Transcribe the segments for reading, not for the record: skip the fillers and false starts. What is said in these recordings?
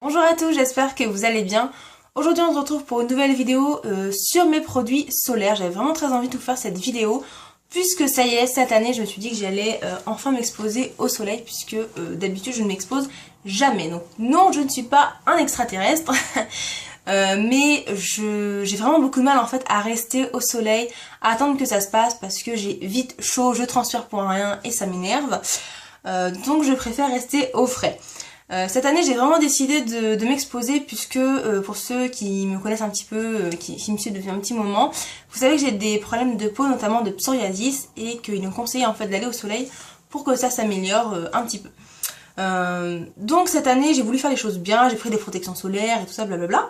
Bonjour à tous, j'espère que vous allez bien. Aujourd'hui on se retrouve pour une nouvelle vidéo sur mes produits solaires. J'avais vraiment très envie de vous faire cette vidéo puisque ça y est, cette année je me suis dit que j'allais enfin m'exposer au soleil puisque d'habitude je ne m'expose jamais. Donc non, je ne suis pas un extraterrestre. Mais j'ai vraiment beaucoup de mal en fait à rester au soleil, à attendre que ça se passe parce que j'ai vite chaud, je transpire pour rien et ça m'énerve. Donc je préfère rester au frais. Cette année j'ai vraiment décidé de m'exposer puisque pour ceux qui me connaissent un petit peu, qui me suivent depuis un petit moment, vous savez que j'ai des problèmes de peau, notamment de psoriasis, et qu'ils nous conseillent en fait d'aller au soleil pour que ça s'améliore un petit peu. Donc cette année j'ai voulu faire les choses bien, j'ai pris des protections solaires et tout ça blablabla.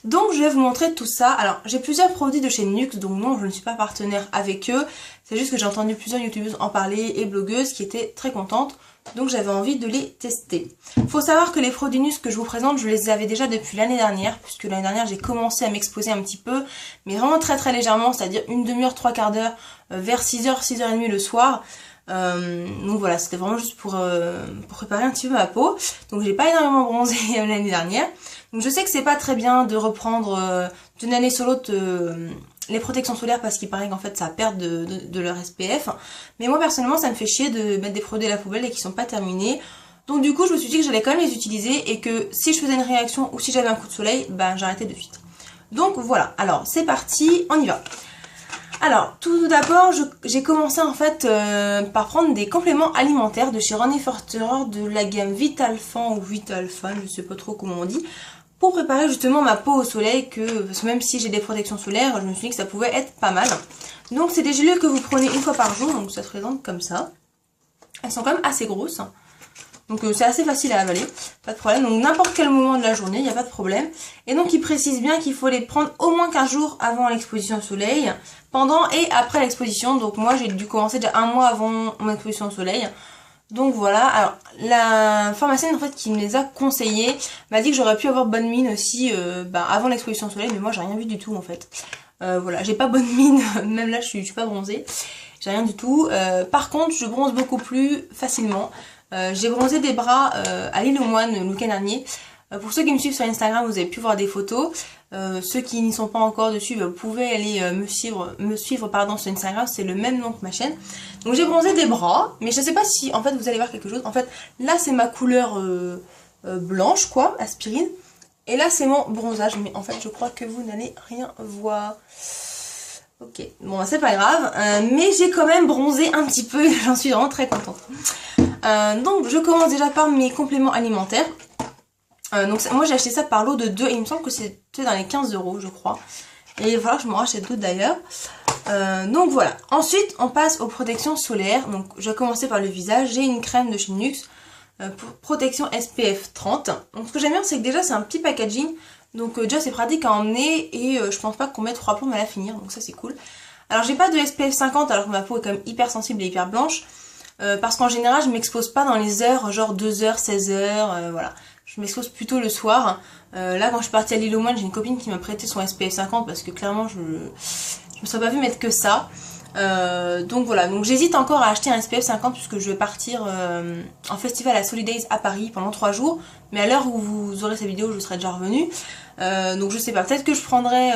Donc je vais vous montrer tout ça. Alors j'ai plusieurs produits de chez NYX, donc non je ne suis pas partenaire avec eux. C'est juste que j'ai entendu plusieurs youtubeuses en parler et blogueuses qui étaient très contentes. Donc j'avais envie de les tester. Faut savoir que les produits NYX que je vous présente, je les avais déjà depuis l'année dernière, puisque l'année dernière j'ai commencé à m'exposer un petit peu, mais vraiment très légèrement, c'est-à-dire une demi-heure, trois quarts d'heure, vers 6h, 6h30 le soir. Donc voilà, c'était vraiment juste pour préparer un petit peu ma peau. Donc j'ai pas énormément bronzé l'année dernière. Donc je sais que c'est pas très bien de reprendre d'une année sur l'autre les protections solaires parce qu'il paraît qu'en fait ça perd de leur SPF. Mais moi personnellement ça me fait chier de mettre des produits à la poubelle et qui sont pas terminés. Donc du coup je me suis dit que j'allais quand même les utiliser et que si je faisais une réaction ou si j'avais un coup de soleil, ben j'arrêtais de suite. Donc voilà, alors c'est parti, on y va. Alors, tout d'abord, j'ai commencé en fait par prendre des compléments alimentaires de chez Ronnie Forterer de la gamme Vitalfan ou Vitalfan, je sais pas trop comment on dit, pour préparer justement ma peau au soleil, parce que même si j'ai des protections solaires, je me suis dit que ça pouvait être pas mal. Donc c'est des gélules que vous prenez une fois par jour, donc ça se présente comme ça. Elles sont quand même assez grosses. Donc c'est assez facile à avaler, pas de problème. Donc n'importe quel moment de la journée, il n'y a pas de problème. Et donc il précise bien qu'il faut les prendre au moins 15 jours avant l'exposition au soleil, pendant et après l'exposition. Donc moi j'ai dû commencer déjà un mois avant mon exposition au soleil. Donc voilà, alors la pharmacienne en fait qui me les a conseillés m'a dit que j'aurais pu avoir bonne mine aussi avant l'exposition au soleil, mais moi j'ai rien vu du tout en fait. Voilà, j'ai pas bonne mine, même là je suis pas bronzée, j'ai rien du tout. Par contre je bronze beaucoup plus facilement. J'ai bronzé des bras à l'île aux Moines le week-end dernier. Pour ceux qui me suivent sur Instagram, vous avez pu voir des photos. Ceux qui n'y sont pas encore dessus, vous pouvez aller me suivre sur Instagram, c'est le même nom que ma chaîne. Donc j'ai bronzé des bras, mais je sais pas si en fait vous allez voir quelque chose. En fait, là c'est ma couleur blanche quoi, aspirine. Et là c'est mon bronzage, mais en fait je crois que vous n'allez rien voir. Ok, bon c'est pas grave, mais j'ai quand même bronzé un petit peu, j'en suis vraiment très contente. Donc je commence déjà par mes compléments alimentaires. Donc moi j'ai acheté ça par lot de 2 et il me semble que c'était dans les 15 € je crois. Et il va falloir que je m'en rachète d'autres d'ailleurs. Donc voilà. Ensuite on passe aux protections solaires. Donc je vais commencer par le visage. J'ai une crème de chez NYX pour protection SPF 30. Donc ce que j'aime bien c'est que déjà c'est un petit packaging. Donc déjà c'est pratique à emmener et je pense pas qu'on met 3 plombs à la finir. Donc ça c'est cool. Alors j'ai pas de SPF 50 alors que ma peau est quand même hyper sensible et hyper blanche. Parce qu'en général je m'expose pas dans les heures genre 2h, 16h, voilà. Je m'expose plutôt le soir. Là quand je suis partie à l'île aux Moines, j'ai une copine qui m'a prêté son SPF 50 parce que clairement je me serais pas vue mettre que ça. Donc voilà, donc j'hésite encore à acheter un SPF 50 puisque je vais partir en festival à Solidays à Paris pendant 3 jours. Mais à l'heure où vous aurez cette vidéo, je serai déjà revenue. Donc je sais pas, peut-être que je prendrai...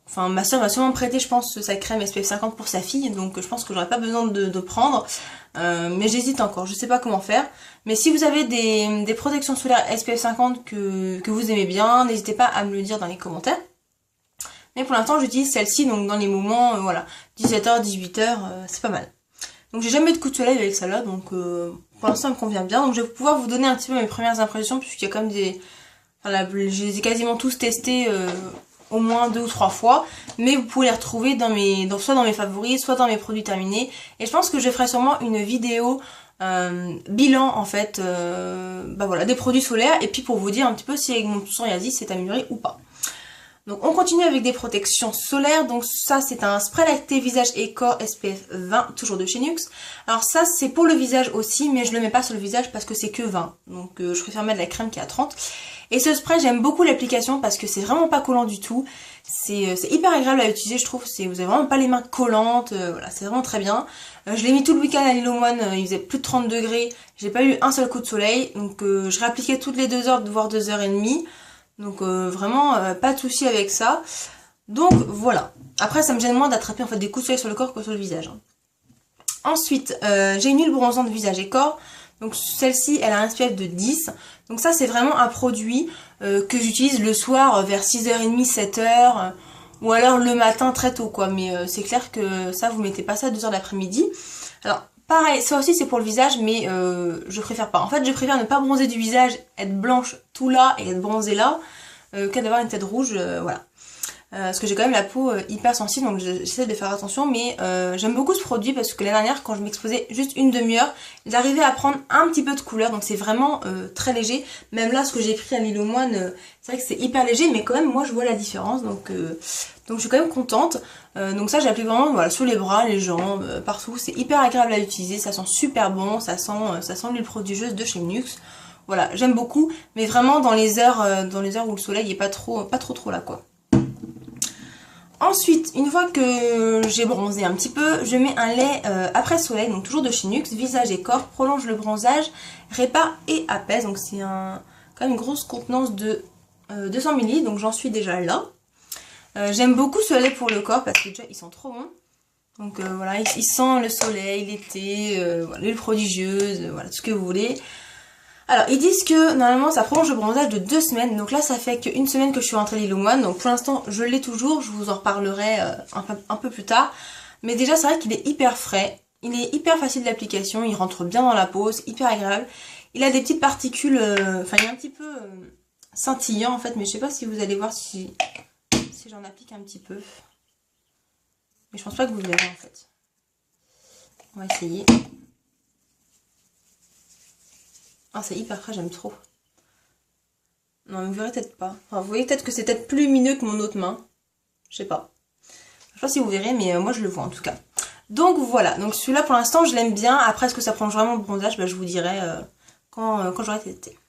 Enfin, ma soeur m'a sûrement prêté, je pense, sa crème SPF 50 pour sa fille, donc je pense que j'aurais pas besoin de prendre. Mais j'hésite encore, je sais pas comment faire. Mais si vous avez des protections solaires SPF 50 que vous aimez bien, n'hésitez pas à me le dire dans les commentaires. Mais pour l'instant, j'utilise celle-ci, donc dans les moments, voilà, 17h, 18h, c'est pas mal. Donc j'ai jamais eu de coup de soleil avec celle-là, donc pour l'instant, ça me convient bien. Donc je vais pouvoir vous donner un petit peu mes premières impressions, puisqu'il y a quand même des... Enfin, je les ai quasiment tous testés... au moins 2 ou 3 fois, mais vous pouvez les retrouver soit dans mes favoris, soit dans mes produits terminés. Et je pense que je ferai sûrement une vidéo bilan en fait, voilà, des produits solaires, et puis pour vous dire un petit peu si avec mon psoriasis c'est amélioré ou pas. Donc on continue avec des protections solaires. Donc ça c'est un spray lacté visage et corps SPF 20, toujours de chez NYX. Alors ça c'est pour le visage aussi, mais je le mets pas sur le visage parce que c'est que 20. Donc je préfère mettre de la crème qui est à 30. Et ce spray, j'aime beaucoup l'application parce que c'est vraiment pas collant du tout. C'est hyper agréable à utiliser, je trouve. Vous avez vraiment pas les mains collantes. Voilà, c'est vraiment très bien. Je l'ai mis tout le week-end à l'île aux Moines. Il faisait plus de 30 degrés. J'ai pas eu un seul coup de soleil. Donc je réappliquais toutes les 2 heures, voire 2h30. Donc vraiment pas de souci avec ça. Donc voilà. Après, ça me gêne moins d'attraper en fait des coups de soleil sur le corps que sur le visage. Ensuite, j'ai une huile bronzante visage et corps. Donc celle-ci, elle a un SPF de 10. Donc ça, c'est vraiment un produit que j'utilise le soir vers 6h30, 7h. Ou alors le matin très tôt quoi. Mais c'est clair que ça, vous mettez pas ça à 2h de l'après-midi. Alors pareil, ça aussi c'est pour le visage, mais je préfère pas. En fait, je préfère ne pas bronzer du visage, être blanche tout là et être bronzée là, qu'à d'avoir une tête rouge, voilà. Parce que j'ai quand même la peau hyper sensible, donc j'essaie de faire attention, mais j'aime beaucoup ce produit parce que l'année dernière, quand je m'exposais juste une demi-heure, j'arrivais à prendre un petit peu de couleur, donc c'est vraiment très léger. Même là, ce que j'ai pris à l'île aux Moines, c'est vrai que c'est hyper léger, mais quand même, moi, je vois la différence, donc je suis quand même contente. Donc ça, j'applique vraiment voilà, sur les bras, les jambes, partout. C'est hyper agréable à utiliser, ça sent super bon, ça sent l'huile prodigieuse de chez Nuxe. Voilà, j'aime beaucoup, mais vraiment dans les heures où le soleil est pas trop là, quoi. Ensuite, une fois que j'ai bronzé un petit peu, je mets un lait après soleil, donc toujours de chez Nuxe, visage et corps, prolonge le bronzage, répare et apaise. Donc c'est quand même une grosse contenance de 200 ml, donc j'en suis déjà là. J'aime beaucoup ce lait pour le corps parce que déjà ils sont trop bons. Donc voilà, il sent le soleil, l'été, voilà, l'huile prodigieuse, voilà, tout ce que vous voulez. Alors, ils disent que normalement ça prolonge le bronzage de 2 semaines. Donc là, ça fait qu'une semaine que je suis rentrée à l'île aux Moines. Donc pour l'instant, je l'ai toujours. Je vous en reparlerai un peu plus tard. Mais déjà, c'est vrai qu'il est hyper frais. Il est hyper facile d'application. Il rentre bien dans la peau. C'est hyper agréable. Il a des petites particules... Enfin, il est un petit peu scintillant en fait. Mais je sais pas si vous allez voir si j'en applique un petit peu. Mais je pense pas que vous le verrez en fait. On va essayer. Ah, c'est hyper frais, j'aime trop. Non, mais vous verrez peut-être pas. Enfin, vous voyez peut-être que c'est peut-être plus lumineux que mon autre main. Je sais pas. Je sais pas si vous verrez, mais moi je le vois en tout cas. Donc voilà, donc celui-là pour l'instant je l'aime bien. Après, est-ce que ça prolonge vraiment le bronzage, bah, je vous dirai quand j'aurai testé.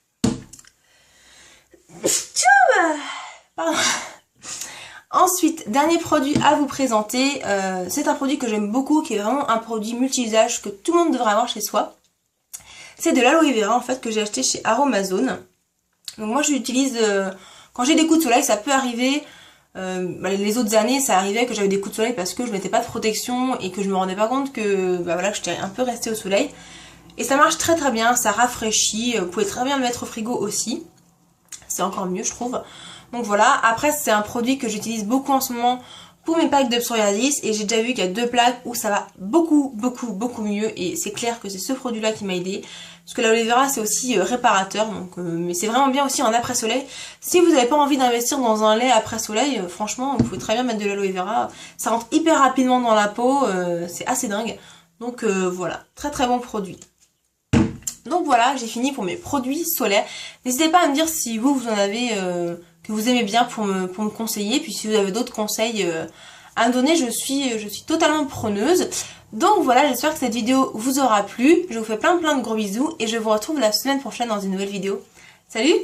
Pardon. Ensuite, dernier produit à vous présenter. C'est un produit que j'aime beaucoup, qui est vraiment un produit multi-usage que tout le monde devrait avoir chez soi. C'est de l'aloe vera en fait que j'ai acheté chez Aromazone. Donc moi je l'utilise quand j'ai des coups de soleil, ça peut arriver. Les autres années ça arrivait que j'avais des coups de soleil parce que je mettais pas de protection et que je me rendais pas compte que voilà, que j'étais un peu restée au soleil. Et ça marche très très bien, ça rafraîchit, vous pouvez très bien le mettre au frigo aussi. C'est encore mieux je trouve. Donc voilà, après c'est un produit que j'utilise beaucoup en ce moment pour mes plaques de psoriasis et j'ai déjà vu qu'il y a 2 plaques où ça va beaucoup mieux et c'est clair que c'est ce produit là qui m'a aidé parce que l'aloe vera c'est aussi réparateur donc mais c'est vraiment bien aussi en après soleil. Si vous n'avez pas envie d'investir dans un lait après soleil, franchement vous pouvez très bien mettre de l'aloe vera, ça rentre hyper rapidement dans la peau, c'est assez dingue. Donc voilà, très très bon produit. Donc voilà, j'ai fini pour mes produits solaires. N'hésitez pas à me dire si vous en avez que vous aimez bien pour me conseiller. Puis si vous avez d'autres conseils à me donner, je suis totalement preneuse. Donc voilà, j'espère que cette vidéo vous aura plu. Je vous fais plein de gros bisous et je vous retrouve la semaine prochaine dans une nouvelle vidéo. Salut!